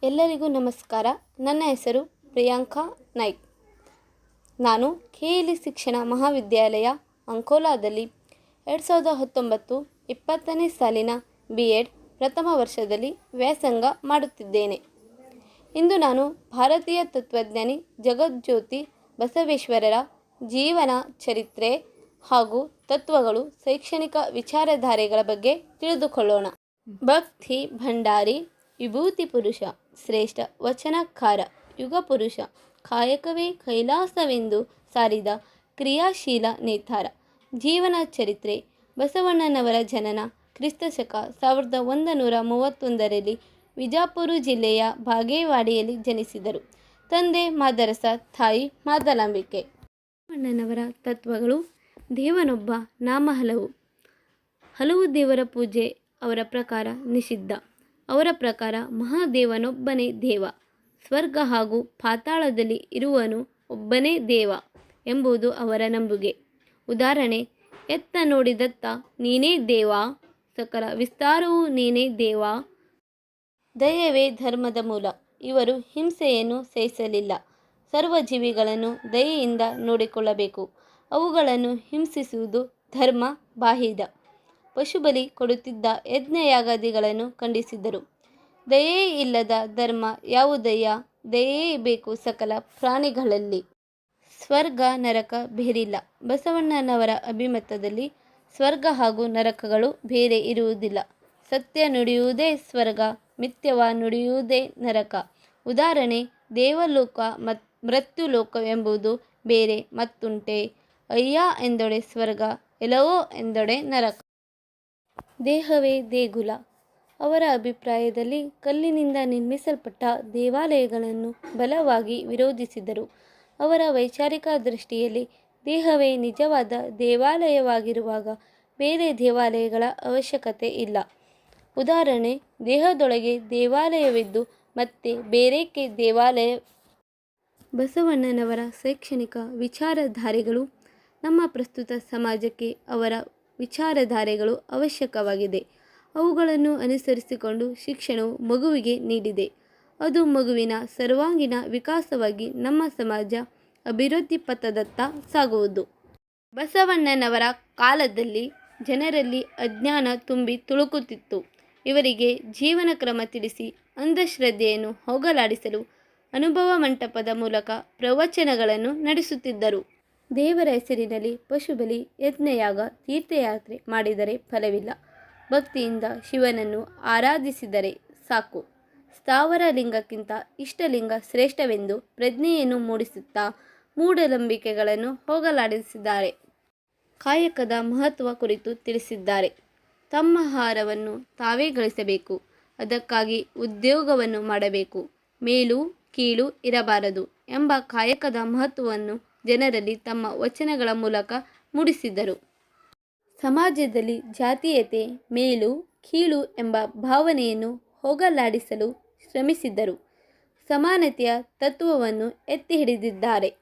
ಎಲ್ಲರಿಗೂ ನಮಸ್ಕಾರ. ನನ್ನ ಹೆಸರು ಪ್ರಿಯಾಂಕಾ ನಾಯ್ಕ್. ನಾನು KLE ಶಿಕ್ಷಣ ಮಹಾವಿದ್ಯಾಲಯ ಅಂಕೋಲಾದಲ್ಲಿ 2019-20ನೇ ಸಾಲಿನ B.Ed ಪ್ರಥಮ ವರ್ಷದಲ್ಲಿ ವ್ಯಾಸಂಗ ಮಾಡುತ್ತಿದ್ದೇನೆ. ಇಂದು ನಾನು ಭಾರತೀಯ ತತ್ವಜ್ಞಾನಿ ಜಗಜ್ಯೋತಿ ಬಸವೇಶ್ವರರ ಜೀವನ ಚರಿತ್ರೆ ಹಾಗೂ ತತ್ವಗಳು, ಶೈಕ್ಷಣಿಕ ವಿಚಾರಧಾರೆಗಳ ಬಗ್ಗೆ ತಿಳಿದುಕೊಳ್ಳೋಣ. ಭಕ್ತಿ ಭಂಡಾರಿ, ವಿಭೂತಿ ಪುರುಷ, ಶ್ರೇಷ್ಠ ವಚನಕಾರ, ಯುಗ ಪುರುಷ, ಕಾಯಕವೇ ಕೈಲಾಸವೆಂದು ಸಾರಿದ ಕ್ರಿಯಾಶೀಲ ನೇತಾರ. ಜೀವನ ಚರಿತ್ರೆ. ಬಸವಣ್ಣನವರ ಜನನ ಕ್ರಿಸ್ತಶಕ 1131ರಲ್ಲಿ ವಿಜಾಪುರ ಜಿಲ್ಲೆಯ ಬಾಗೇವಾಡಿಯಲ್ಲಿ ಜನಿಸಿದರು. ತಂದೆ ಮಾದರಸ, ತಾಯಿ ಮಾದಲಾಂಬಿಕೆ. ಬಸವಣ್ಣನವರ ತತ್ವಗಳು. ದೇವನೊಬ್ಬ, ನಾಮ ಹಲವು. ಹಲವು ದೇವರ ಪೂಜೆ ಅವರ ಪ್ರಕಾರ ನಿಷಿದ್ಧ. ಅವರ ಪ್ರಕಾರ ಮಹಾದೇವನೊಬ್ಬನೇ ದೇವ, ಸ್ವರ್ಗ ಹಾಗೂ ಪಾತಾಳದಲ್ಲಿ ಇರುವನು ಒಬ್ಬನೇ ದೇವ ಎಂಬುದು ಅವರ ನಂಬುಗೆ. ಉದಾಹರಣೆ: ಎತ್ತ ನೋಡಿದತ್ತ ನೀನೇ ದೇವ, ಸಕಲ ವಿಸ್ತಾರವೂ ನೀನೇ ದೇವ. ದಯವೇ ಧರ್ಮದ ಮೂಲ. ಇವರು ಹಿಂಸೆಯನ್ನು ಸಹಿಸಲಿಲ್ಲ. ಸರ್ವ ಜೀವಿಗಳನ್ನು ದಯೆಯಿಂದ ನೋಡಿಕೊಳ್ಳಬೇಕು. ಅವುಗಳನ್ನು ಹಿಂಸಿಸುವುದು ಧರ್ಮ ಬಾಹಿರ. ಪಶುಬಲಿ ಕೊಡುತ್ತಿದ್ದ ಯಜ್ಞಯಾಗಾದಿಗಳನ್ನು ಖಂಡಿಸಿದರು. ದಯೆಯೇ ಇಲ್ಲದ ಧರ್ಮ ಯಾವುದಯ್ಯ? ದಯೆಯೇ ಬೇಕು ಸಕಲ ಪ್ರಾಣಿಗಳಲ್ಲಿ. ಸ್ವರ್ಗ ನರಕ ಬೇರಿಲ್ಲ. ಬಸವಣ್ಣನವರ ಅಭಿಮತದಲ್ಲಿ ಸ್ವರ್ಗ ಹಾಗೂ ನರಕಗಳು ಬೇರೆ ಇರುವುದಿಲ್ಲ. ಸತ್ಯ ನುಡಿಯುವುದೇ ಸ್ವರ್ಗ, ಮಿಥ್ಯವ ನುಡಿಯುವುದೇ ನರಕ. ಉದಾಹರಣೆ: ದೇವಲೋಕ ಮೃತ್ಯುಲೋಕವೆಂಬುದು ಬೇರೆ ಮತ್ತುಂಟೆ. ಅಯ್ಯ ಎಂದೊಡೆ ಸ್ವರ್ಗ, ಎಲವೋ ಎಂದೊಡೆ ನರಕ. ದೇಹವೇ ದೇಗುಲ. ಅವರ ಅಭಿಪ್ರಾಯದಲ್ಲಿ ಕಲ್ಲಿನಿಂದ ನಿರ್ಮಿಸಲ್ಪಟ್ಟ ದೇವಾಲಯಗಳನ್ನು ಬಲವಾಗಿ ವಿರೋಧಿಸಿದರು. ಅವರ ವೈಚಾರಿಕ ದೃಷ್ಟಿಯಲ್ಲಿ ದೇಹವೇ ನಿಜವಾದ ದೇವಾಲಯವಾಗಿರುವಾಗ ಬೇರೆ ದೇವಾಲಯಗಳ ಅವಶ್ಯಕತೆ ಇಲ್ಲ. ಉದಾಹರಣೆ: ದೇಹದೊಳಗೆ ದೇವಾಲಯವಿದ್ದು ಮತ್ತೆ ಬೇರೇಕೆ ದೇವಾಲಯ? ಬಸವಣ್ಣನವರ ಶೈಕ್ಷಣಿಕ ವಿಚಾರಧಾರೆಗಳು. ನಮ್ಮ ಪ್ರಸ್ತುತ ಸಮಾಜಕ್ಕೆ ಅವರ ವಿಚಾರಧಾರೆಗಳು ಅವಶ್ಯಕವಾಗಿದೆ. ಅವುಗಳನ್ನು ಅನುಸರಿಸಿಕೊಂಡು ಶಿಕ್ಷಣವು ಮಗುವಿಗೆ ನೀಡಿದೆ. ಅದು ಮಗುವಿನ ಸರ್ವಾಂಗೀಣ ವಿಕಾಸವಾಗಿ ನಮ್ಮ ಸಮಾಜ ಅಭಿವೃದ್ಧಿ ಪಥದತ್ತ ಸಾಗುವುದು. ಬಸವಣ್ಣನವರ ಕಾಲದಲ್ಲಿ ಜನರಲ್ಲಿ ಅಜ್ಞಾನ ತುಂಬಿ ತುಳುಕುತ್ತಿತ್ತು. ಇವರಿಗೆ ಜೀವನ ಕ್ರಮ ತಿಳಿಸಿ ಅಂಧಶ್ರದ್ಧೆಯನ್ನು ಹೋಗಲಾಡಿಸಲು ಅನುಭವ ಮಂಟಪದ ಮೂಲಕ ಪ್ರವಚನಗಳನ್ನು ನಡೆಸುತ್ತಿದ್ದರು. ದೇವರ ಹೆಸರಿನಲ್ಲಿ ಪಶುಬಲಿ, ಯಜ್ಞಯಾಗ, ತೀರ್ಥಯಾತ್ರೆ ಮಾಡಿದರೆ ಫಲವಿಲ್ಲ. ಭಕ್ತಿಯಿಂದ ಶಿವನನ್ನು ಆರಾಧಿಸಿದರೆ ಸಾಕು. ಸ್ಥಾವರ ಲಿಂಗಕ್ಕಿಂತ ಇಷ್ಟಲಿಂಗ ಶ್ರೇಷ್ಠವೆಂದು ಪ್ರಜ್ಞೆಯನ್ನು ಮೂಡಿಸುತ್ತಾ ಮೂಢನಂಬಿಕೆಗಳನ್ನು ಹೋಗಲಾಡಿಸಿದ್ದಾರೆ. ಕಾಯಕದ ಮಹತ್ವ ಕುರಿತು ತಿಳಿಸಿದ್ದಾರೆ. ತಮ್ಮ ಆಹಾರವನ್ನು ತಾವೇ ಗಳಿಸಬೇಕು. ಅದಕ್ಕಾಗಿ ಉದ್ಯೋಗವನ್ನು ಮಾಡಬೇಕು. ಮೇಲು ಕೀಳು ಇರಬಾರದು ಎಂಬ ಕಾಯಕದ ಮಹತ್ವವನ್ನು ಜನರಲ್ಲಿ ತಮ್ಮ ವಚನಗಳ ಮೂಲಕ ಮೂಡಿಸಿದರು. ಸಮಾಜದಲ್ಲಿ ಜಾತೀಯತೆ, ಮೇಲು ಕೀಳು ಎಂಬ ಭಾವನೆಯನ್ನು ಹೋಗಲಾಡಿಸಲು ಶ್ರಮಿಸಿದ್ದರು. ಸಮಾನತೆಯ ತತ್ವವನ್ನು ಎತ್ತಿ ಹಿಡಿದಿದ್ದಾರೆ.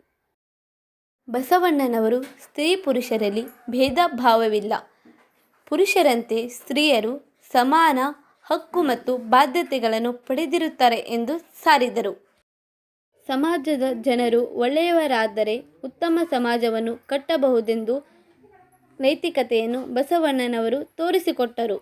ಬಸವಣ್ಣನವರು ಸ್ತ್ರೀ ಪುರುಷರಲ್ಲಿ ಭೇದ ಭಾವವಿಲ್ಲ. ಪುರುಷರಂತೆ ಸ್ತ್ರೀಯರು ಸಮಾನ ಹಕ್ಕು ಮತ್ತು ಬಾಧ್ಯತೆಗಳನ್ನು ಪಡೆದಿರುತ್ತಾರೆ ಎಂದು ಸಾರಿದರು. ಸಮಾಜದ ಜನರು ಒಳ್ಳೆಯವರಾದರೆ ಉತ್ತಮ ಸಮಾಜವನ್ನು ಕಟ್ಟಬಹುದೆಂದು ನೈತಿಕತೆಯನ್ನು ಬಸವಣ್ಣನವರು ತೋರಿಸಿಕೊಟ್ಟರು.